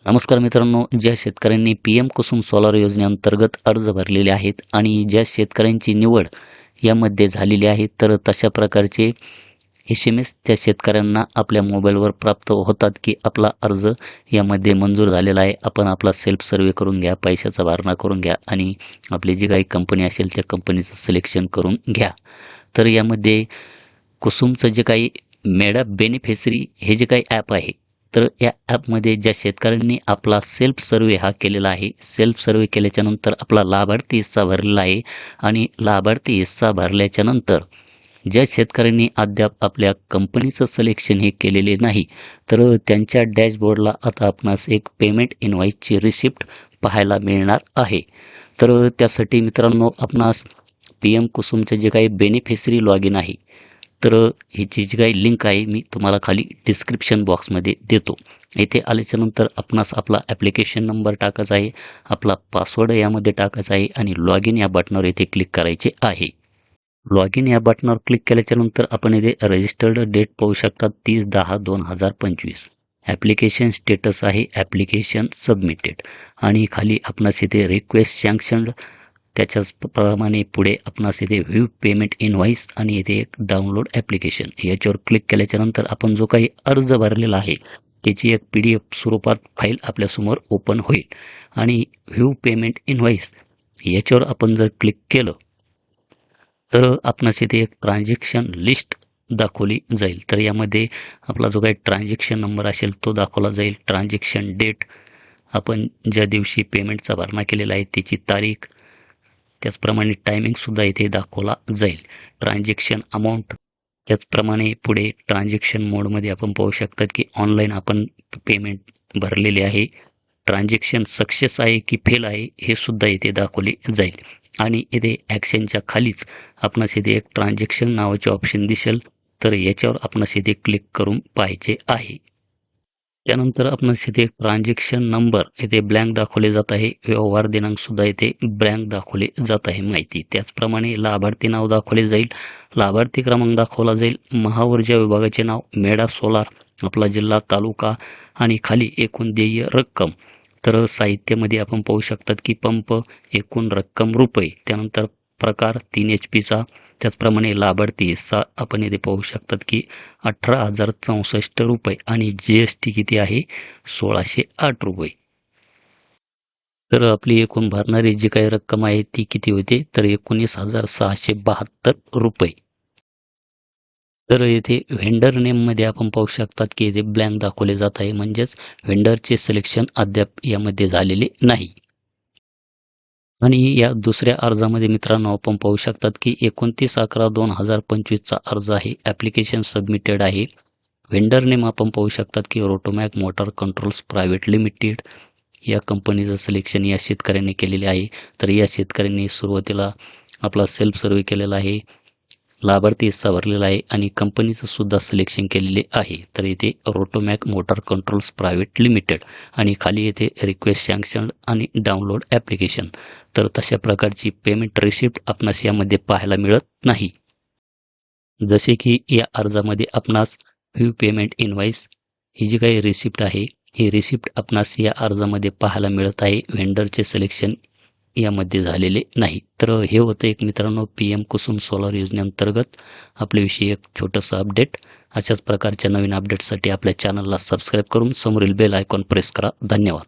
नमस्कार मित्रांनो, ज्या शेतकऱ्यांनी PM कुसुम सोलार योजनेअंतर्गत अर्ज भरलेले आहेत आणि ज्या शेतकऱ्यांची निवड यामध्ये झालेली आहे, तर तशा प्रकारचे SMS त्या शेतकऱ्यांना आपल्या मोबाईलवर प्राप्त होतात की आपला अर्ज यामध्ये मंजूर झालेला आहे. आपण आपला सेल्फ सर्व्हे करून घ्या, पैशाचा भरणा करून घ्या आणि आपली जी काही कंपनी असेल त्या कंपनीचं सिलेक्शन करून घ्या. तर यामध्ये कुसुमचं जे काही मेडा बेनिफिशरी हे जे काही ॲप आहे, तर या ॲपमध्ये ज्या शेतकऱ्यांनी आपला सेल्फ सर्व्हे हा केलेला आहे, सेल्फ सर्व्हे केल्याच्यानंतर आपला लाभार्थी हिस्सा भरलेला आहे आणि लाभार्थी हिस्सा भरल्याच्यानंतर ज्या शेतकऱ्यांनी अद्याप आपल्या कंपनीचं सिलेक्शन हे केलेले नाही, तर त्यांच्या डॅशबोर्डला आता आपणास एक पेमेंट इनव्हॉइसची रिसिप्ट पाहायला मिळणार आहे. तर त्यासाठी मित्रांनो आपणास PM कुसुमचे जे काही बेनिफिशरी लॉगिन आहे, तर ह्याची जी काही लिंक आहे मी तुम्हाला खाली डिस्क्रिप्शन बॉक्समध्ये देतो. येथे आल्याच्यानंतर आपणास आपला ॲप्लिकेशन नंबर टाकायचा आहे, आपला पासवर्ड यामध्ये टाकायचा आहे आणि लॉगिन या बटनावर येथे क्लिक करायचे आहे. लॉगिन या बटनावर क्लिक केल्याच्यानंतर आपण येथे रजिस्टर्ड डेट पाहू शकता 30/10/2025. ॲप्लिकेशन स्टेटस आहे ॲप्लिकेशन सबमिटेड आणि खाली आपणास इथे रिक्वेस्ट सँक्शन्ड त्याच्याचप्रमाणे पुढे आपणास इथे व्ह्यू पेमेंट इनव्हॉइस आणि इथे एक डाउनलोड ॲप्लिकेशन याच्यावर क्लिक केल्याच्यानंतर आपण जो काही अर्ज भरलेला आहे त्याची एक PDF स्वरूपात फाईल आपल्यासमोर ओपन होईल आणि व्ह्यू पेमेंट इनव्हॉइस याच्यावर आपण जर क्लिक केलं तर आपणास इथे एक ट्रान्झॅक्शन लिस्ट दाखवली जाईल. तर यामध्ये आपला जो काही ट्रान्झॅक्शन नंबर असेल तो दाखवला जाईल, ट्रान्झॅक्शन डेट, आपण ज्या दिवशी पेमेंटचा भरणा केलेला आहे त्याची तारीख, त्याचप्रमाणे टायमिंगसुद्धा इथे दाखवला जाईल, ट्रान्झॅक्शन अमाऊंट. त्याचप्रमाणे पुढे ट्रान्झॅक्शन मोडमध्ये आपण पाहू शकतात की ऑनलाईन आपण पेमेंट भरलेले आहे, ट्रान्झॅक्शन सक्सेस आहे की फेल आहे हे सुद्धा इथे दाखवले जाईल. आणि इथे ॲक्शनच्या खालीच आपणास इथे एक ट्रान्झॅक्शन नावाचे ऑप्शन दिसेल, तर याच्यावर आपणास इथे क्लिक करून पाहायचे आहे. त्यानंतर आपणास इथे ट्रान्झॅक्शन नंबर इथे ब्लँक दाखवले जात आहे, व्यवहार दिनांकसुद्धा इथे ब्लँक दाखवले जात आहे माहिती. त्याचप्रमाणे लाभार्थी नाव दाखवले जाईल, लाभार्थी क्रमांक दाखवला जाईल, महाऊर्जा विभागाचे नाव, मेडा सोलार, आपला जिल्हा, तालुका आणि खाली एकूण देय रक्कम. तर साहित्यामध्ये आपण पाहू शकतात की पंप, एकूण रक्कम रुपये, त्यानंतर प्रकार 3 HPचा, त्याचप्रमाणे लाभार्थी हिस्सा आपण येथे पाहू शकतात की 18,064 रुपये आणि GST किती आहे 1,608 रुपये. तर आपली एकूण भरणारी जी काही रक्कम आहे ती किती होते, तर 19,672 रुपये. तर येथे व्हेंडर नेममध्ये आपण पाहू शकतात की येथे ब्लँक दाखवले जात आहे, म्हणजेच व्हेंडरचे सिलेक्शन अद्याप यामध्ये झालेले नाही. आणि या दुसऱ्या अर्जामध्ये मित्रांनो आपण पाहू शकतात की 29/11/2025चा अर्ज आहे, ॲप्लिकेशन सबमिटेड आहे. व्हेंडर नेम आपण पाहू शकतात की Rotomac motor controls private limited या कंपनीचं सिलेक्शन या शेतकऱ्यांनी केलेले आहे. तर या शेतकऱ्यांनी सुरुवातीला आपला सेल्फ सर्व्हे केलेला आहे, लाभार्थी हिस्सा भरलेला आहे आणि कंपनीचं सुद्धा सिलेक्शन केलेले आहे. तर इथे Rotomac motor controls private limited आणि खाली येथे रिक्वेस्ट सँक्शन आणि डाउनलोड ॲप्लिकेशन. तर तशा प्रकारची पेमेंट रिसिप्ट आपणास यामध्ये पाहायला मिळत नाही. जसे की या अर्जामध्ये आपणास व्ह्यू पेमेंट इनव्हॉइस ही जी काही रिसिप्ट आहे, ही रिसिप्ट आपणास या अर्जामध्ये पाहायला मिळत आहे. व्हेंडरचे सिलेक्शन यामध्ये झालेले नाही. तर हे होतं एक मित्रांनो PM कुसुम सोलार योजनेअंतर्गत आपल्याविषयी एक छोटंसं अपडेट. अशाच प्रकारच्या नवीन अपडेटसाठी आपल्या चॅनलला सबस्क्राईब करून समोरील बेल आयकॉन प्रेस करा. धन्यवाद.